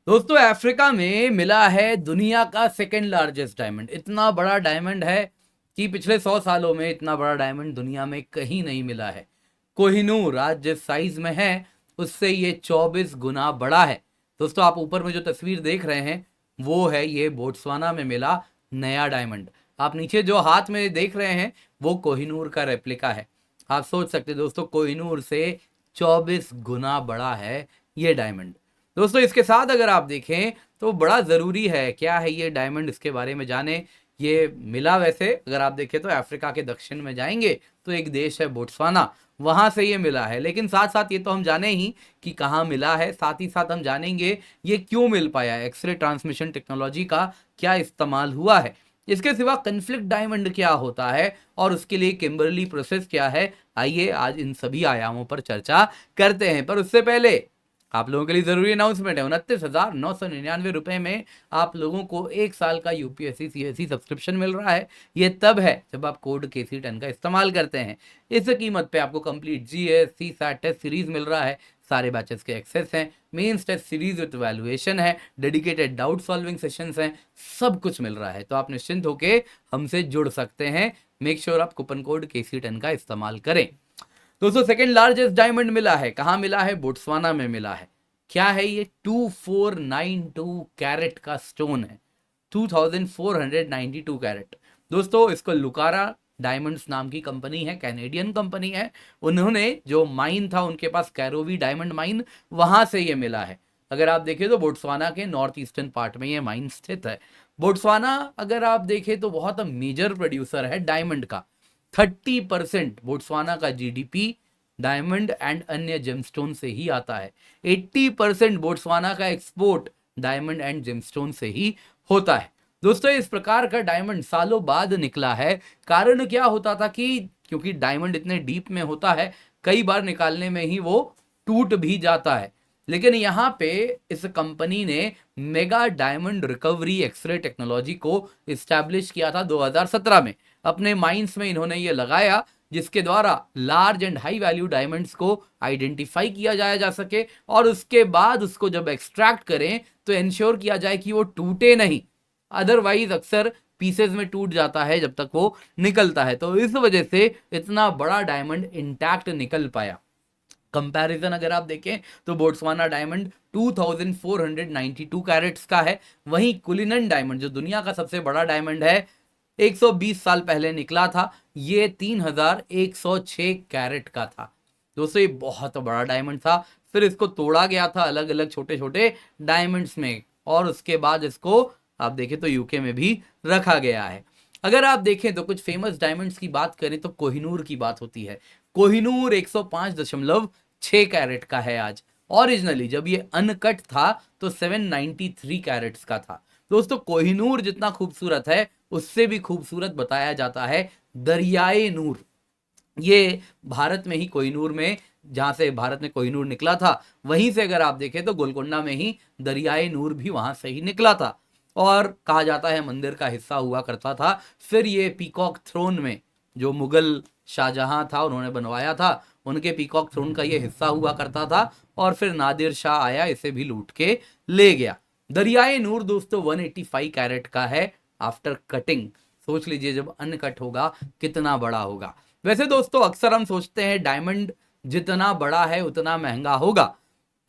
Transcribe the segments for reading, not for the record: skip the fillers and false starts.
दोस्तों अफ्रीका में मिला है दुनिया का सेकेंड लार्जेस्ट डायमंड। इतना बड़ा डायमंड है कि पिछले 100 सालों में इतना बड़ा डायमंड दुनिया में कहीं नहीं मिला है। कोहिनूर आज जिस साइज में है उससे ये 24 गुना बड़ा है। दोस्तों आप ऊपर में जो तस्वीर देख रहे हैं वो है ये बोट्सवाना में मिला नया डायमंड। आप नीचे जो हाथ में देख रहे हैं वो कोहिनूर का रेप्लिका है। आप सोच सकते दोस्तों कोहिनूर से 24 गुना बड़ा है ये डायमंड। दोस्तों इसके साथ अगर आप देखें तो बड़ा ज़रूरी है क्या है ये डायमंड, इसके बारे में जाने। ये मिला वैसे अगर आप देखें तो अफ्रीका के दक्षिण में जाएंगे तो एक देश है बोट्सवाना, वहां से ये मिला है। लेकिन साथ साथ ये तो हम जाने ही कि कहाँ मिला है, साथ ही साथ हम जानेंगे ये क्यों मिल पाया है, एक्सरे ट्रांसमिशन टेक्नोलॉजी का क्या इस्तेमाल हुआ है। इसके सिवा कन्फ्लिक्ट डायमंड क्या होता है और उसके लिए किम्बरली प्रोसेस क्या है, आइए आज इन सभी आयामों पर चर्चा करते हैं। पर उससे पहले आप लोगों के लिए जरूरी अनाउंसमेंट है। 29,999 रुपए में आप लोगों को 1 साल का यूपीएससी सीएससी सब्सक्रिप्शन मिल रहा है। ये तब है जब आप कोड KC10 का इस्तेमाल करते हैं। इस कीमत पे आपको complete GS CSAT test series मिल रहा है, सारे बैचेस के एक्सेस हैं, mains test series with valuation है, डेडिकेटेड डाउट सॉल्विंग सेशंस हैं, सब कुछ मिल रहा है। तो आप निश्चिंत होकर हमसे जुड़ सकते हैं। मेक श्योर आप कूपन कोड KC10 का इस्तेमाल करें। दोस्तों सेकेंड लार्जेस्ट डायमंड मिला है, कहाँ मिला है? बोट्सवाना में मिला है। क्या है ये? 2492 कैरेट का स्टोन है, 2492 कैरेट। दोस्तों इसको लुकारा डायमंड्स नाम की कंपनी है, कैनेडियन कंपनी है। उन्होंने जो माइन था उनके पास कैरोवी डायमंड माइन, वहां से ये मिला है। अगर आप देखें तो बोट्सवाना के नॉर्थ ईस्टर्न पार्ट में ये माइन स्थित है। बोट्सवाना अगर आप देखें तो बहुत मेजर प्रोड्यूसर है डायमंड का। 30% बोट्सवाना का जीडीपी डायमंड एंड अन्य जेमस्टोन से ही आता है। 80% बोट्सवाना का एक्सपोर्ट डायमंड एंड जेमस्टोन से ही होता है। दोस्तों इस प्रकार का डायमंड सालों बाद निकला है। कारण क्या होता था कि क्योंकि डायमंड इतने डीप में होता है, कई बार निकालने में ही वो टूट भी जाता है। लेकिन यहाँ पे इस कंपनी ने mega diamond recovery X ray technology को इस्टेब्लिश किया था 2017 में। अपने माइंस में इन्होंने ये लगाया जिसके द्वारा large and high value diamonds को आइडेंटिफाई किया जा सके और उसके बाद उसको जब एक्सट्रैक्ट करें तो इंश्योर किया जाए कि वो टूटे नहीं। अदरवाइज अक्सर पीसेस में टूट जाता है जब तक वो निकलता है। तो इस वजह से इतना बड़ा डायमंड इंटैक्ट निकल पाया। कंपैरिजन अगर आप देखें तो बोट्सवाना डायमंड 2492 कैरेट्स का है, वहीं कुलिनन डायमंड जो दुनिया का सबसे बड़ा डायमंड है 120 साल पहले निकला था, ये 3106 कैरेट का था। दोस्तों ये बहुत बड़ा डायमंड था। फिर इसको तोड़ा गया था अलग अलग छोटे छोटे डायमंड्स में और उसके बाद इसको आप देखें तो यूके में भी रखा गया है। अगर आप देखें तो कुछ फेमस डायमंड्स की बात करें तो कोहिनूर की बात होती है। कोहिनूर 105.6 कैरेट का है आज। ओरिजिनली जब ये अनकट था तो 793 कैरेट्स का था। दोस्तों कोहिनूर जितना खूबसूरत है उससे भी खूबसूरत बताया जाता है दरियाए नूर। ये भारत में ही कोहिनूर में, जहां से भारत में कोहिनूर निकला था, वहीं से अगर आप देखें तो गोलकोंडा में ही दरियाए नूर भी वहां से ही निकला था और कहा जाता है मंदिर का हिस्सा हुआ करता था। फिर ये पीकॉक थ्रोन में जो मुगल शाहजहां था उन्होंने बनवाया था, उनके पीकॉक थ्रोन का ये हिस्सा हुआ करता था और फिर नादिर शाह आया, इसे भी लूट के ले गया। दरियाए नूर दोस्तों 185 कैरेट का है आफ्टर कटिंग। सोच लीजिए जब अनकट होगा कितना बड़ा होगा। वैसे दोस्तों अक्सर हम सोचते हैं डायमंड जितना बड़ा है उतना महंगा होगा।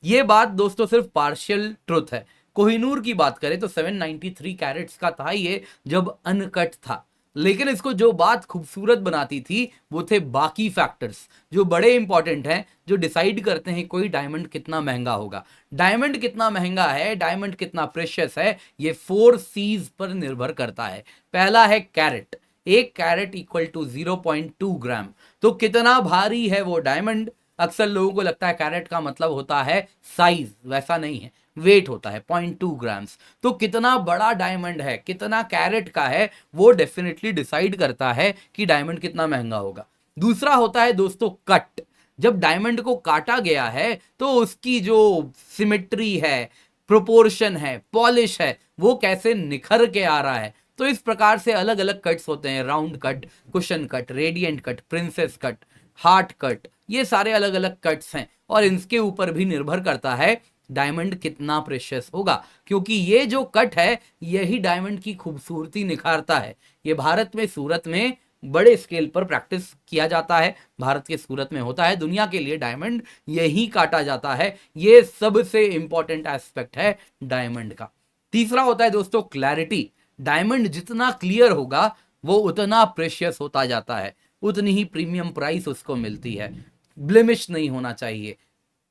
ये बात दोस्तों सिर्फ पार्शियल ट्रुथ है। कोहिनूर की बात करें तो 793 कैरेट्स का था ये जब अनकट था, लेकिन इसको जो बात खूबसूरत बनाती थी वो थे बाकी फैक्टर्स जो बड़े इंपॉर्टेंट हैं, जो डिसाइड करते हैं कोई डायमंड कितना महंगा होगा। डायमंड कितना महंगा है, डायमंड कितना प्रेशियस है, ये 4 C's पर निर्भर करता है। पहला है कैरेट। 1 कैरेट इक्वल टू 0.2 ग्राम। तो कितना भारी है वो डायमंड। अक्सर लोगों को लगता है कैरेट का मतलब होता है साइज, वैसा नहीं है, वेट होता है 0.2 ग्राम्स। तो कितना बड़ा डायमंड है, कितना कैरेट का है, वो डेफिनेटली डिसाइड करता है कि डायमंड कितना महंगा होगा। दूसरा होता है दोस्तों कट। जब डायमंड को काटा गया है तो उसकी जो सिमेट्री है, प्रोपोर्शन है, पॉलिश है, वो कैसे निखर के आ रहा है। तो इस प्रकार से अलग अलग कट्स होते हैं, round cut, cushion cut, radiant cut, princess cut, heart cut, ये सारे अलग अलग कट्स हैं और इनके ऊपर भी निर्भर करता है डायमंड कितना प्रेशियस होगा, क्योंकि ये जो कट है यही डायमंड की खूबसूरती निखारता है। ये भारत में सूरत में बड़े स्केल पर प्रैक्टिस किया जाता है, भारत के सूरत में होता है, दुनिया के लिए डायमंड यही काटा जाता है। ये सबसे इंपॉर्टेंट एस्पेक्ट है डायमंड का। तीसरा होता है दोस्तों क्लैरिटी। डायमंड जितना क्लियर होगा वो उतना प्रेशियस होता जाता है, उतनी ही प्रीमियम प्राइस उसको मिलती है। ब्लेमिश नहीं होना चाहिए,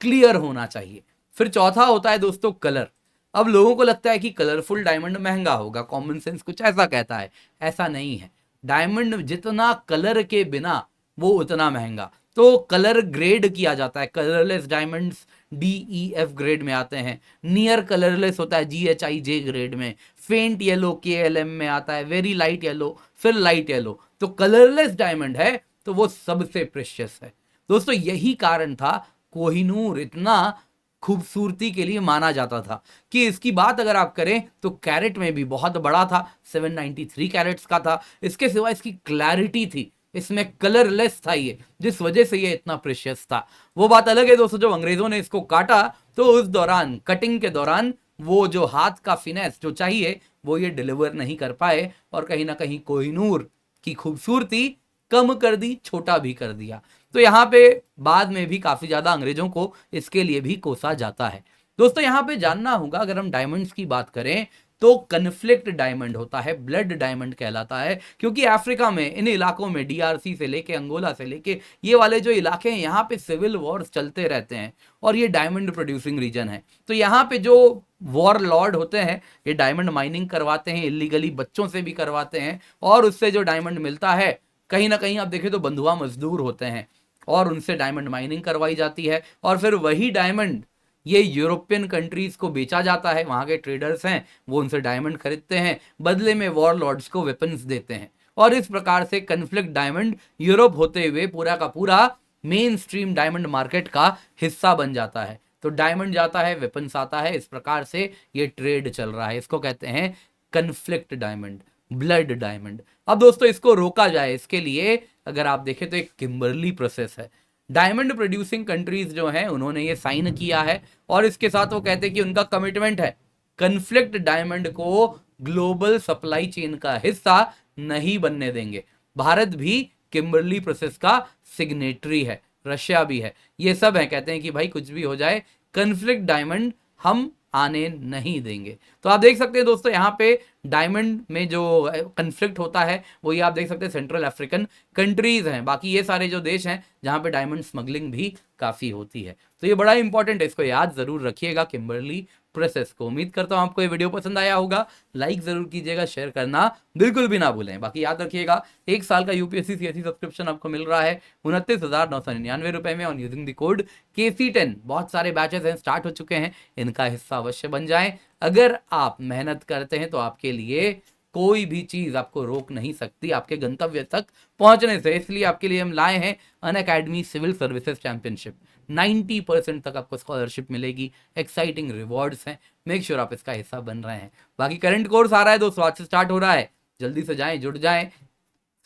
क्लियर होना चाहिए। फिर चौथा होता है दोस्तों कलर। अब लोगों को लगता है कि कलरफुल डायमंड महंगा होगा, कॉमन सेंस कुछ ऐसा कहता है, ऐसा नहीं है। डायमंड जितना कलर के बिना वो उतना महंगा। तो कलर ग्रेड किया जाता है, कलरलेस डायमंड्स DEF ग्रेड में आते हैं, नियर कलरलेस होता है GHIJ ग्रेड में, फेंट येलो KLM में आता है, वेरी लाइट येलो, फिर लाइट येलो। तो कलरलेस डायमंड है तो वो सबसे प्रेशियस है। दोस्तों यही कारण था कोहिनूर इतना खूबसूरती के लिए माना जाता था कि इसकी बात अगर आप करें तो कैरेट में भी बहुत बड़ा था, 793 कैरेट्स का था। इसके सिवा इसकी क्लैरिटी थी, इसमें कलरलेस था ये, जिस वजह से ये इतना प्रेशियस था। वो बात अलग है दोस्तों, जब अंग्रेजों ने इसको काटा तो उस दौरान, कटिंग के दौरान, वो जो हाथ का फिनेस जो चाहिए वो ये डिलीवर नहीं कर पाए और कहीं ना कहीं कोहिनूर की खूबसूरती कम कर दी, छोटा भी कर दिया। तो यहाँ पे बाद में भी काफी ज्यादा अंग्रेजों को इसके लिए भी कोसा जाता है। दोस्तों यहाँ पे जानना होगा, अगर हम डायमंड्स की बात करें तो कन्फ्लिक्ट डायमंड होता है, ब्लड डायमंड कहलाता है, क्योंकि अफ्रीका में इन इलाकों में DRC से लेके अंगोला से लेके ये वाले जो इलाके हैं यहाँ पे सिविल वॉर्स चलते रहते हैं और ये डायमंड प्रोड्यूसिंग रीजन है। तो यहाँ पे जो वॉर लॉर्ड होते हैं ये डायमंड माइनिंग करवाते हैं, इलीगली बच्चों से भी करवाते हैं, और उससे जो डायमंड मिलता है कहीं ना कहीं आप देखें तो बंधुआ मजदूर होते हैं और उनसे डायमंड माइनिंग करवाई जाती है, और फिर वही डायमंड ये यूरोपियन कंट्रीज को बेचा जाता है। वहां के ट्रेडर्स हैं वो उनसे डायमंड खरीदते हैं, बदले में वॉर लॉर्ड्स को वेपन्स देते हैं, और इस प्रकार से कन्फ्लिक्ट डायमंड यूरोप होते हुए पूरा का पूरा मेन स्ट्रीम डायमंड मार्केट का हिस्सा बन जाता है। तो डायमंड जाता है, वेपन्स आता है, इस प्रकार से ये ट्रेड चल रहा है। इसको कहते हैं कन्फ्लिक्ट डायमंड, ब्लड डायमंड। अब दोस्तों इसको रोका जाए, इसके लिए अगर आप देखें तो एक किम्बर्ली प्रोसेस है। डायमंड प्रोड्यूसिंग कंट्रीज जो हैं उन्होंने ये साइन किया है और इसके साथ वो कहते हैं कि उनका कमिटमेंट है कन्फ्लिक्ट डायमंड को ग्लोबल सप्लाई चेन का हिस्सा नहीं बनने देंगे। भारत भी किम्बर्ली प्रोसेस का सिग्नेटरी है, रशिया भी है, ये सब है, कहते हैं कि भाई कुछ भी हो जाए कन्फ्लिक्ट डायमंड हम आने नहीं देंगे। तो आप देख सकते हैं दोस्तों यहाँ पे डायमंड में जो कन्फ्लिक्ट होता है वो ये आप देख सकते हैं सेंट्रल अफ्रीकन कंट्रीज हैं, बाकी ये सारे जो देश हैं जहाँ पे डायमंड स्मगलिंग भी काफी होती है। तो ये बड़ा इंपॉर्टेंट है, इसको याद जरूर रखिएगा किम्बर्ली प्रोसेस को। उम्मीद करता हूँ आपको ये वीडियो पसंद आया होगा, लाइक जरूर कीजिएगा, शेयर करना बिल्कुल भी ना भूलें। बाकी याद रखिएगा 1 साल का UPSC CSE सब्सक्रिप्शन आपको मिल रहा है 29,999 रुपए में और यूजिंग द कोड KC10। बहुत सारे बैचेस हैं, स्टार्ट हो चुके हैं, इनका हिस्सा अवश्य बन जाएं। अगर आप मेहनत करते हैं तो आपके लिए कोई भी चीज आपको रोक नहीं सकती आपके गंतव्य तक पहुंचने से। इसलिए आपके लिए हम लाए हैं अनअकैडमी सिविल सर्विसेज चैंपियनशिप। 90% तक आपको स्कॉलरशिप मिलेगी, एक्साइटिंग रिवॉर्ड्स हैं, मेक श्योर आप इसका हिस्सा बन रहे हैं। बाकी करंट कोर्स आ रहा है दोस्तों, आज से स्टार्ट हो रहा है, जल्दी से जाएं, जुड़ जाएं।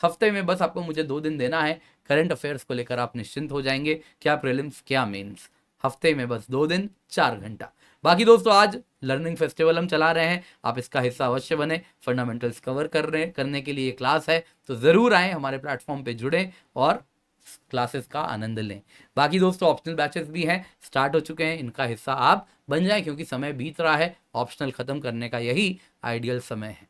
हफ्ते में बस आपको मुझे 2 दिन देना है, करंट अफेयर्स को लेकर आप निश्चिंत हो जाएंगे, क्या प्रीलिम्स क्या मेंस। हफ्ते में बस 2 दिन 4 घंटा। बाकी दोस्तों आज लर्निंग फेस्टिवल हम चला रहे हैं, आप इसका हिस्सा अवश्य बने। फंडामेंटल्स कवर करने के लिए क्लास है, तो जरूर आएँ, हमारे प्लेटफॉर्म पे जुड़ें और क्लासेस का आनंद लें। बाकी दोस्तों ऑप्शनल बैचेस भी हैं, स्टार्ट हो चुके हैं, इनका हिस्सा आप बन जाएं, क्योंकि समय बीत रहा है, ऑप्शनल खत्म करने का यही आइडियल समय है।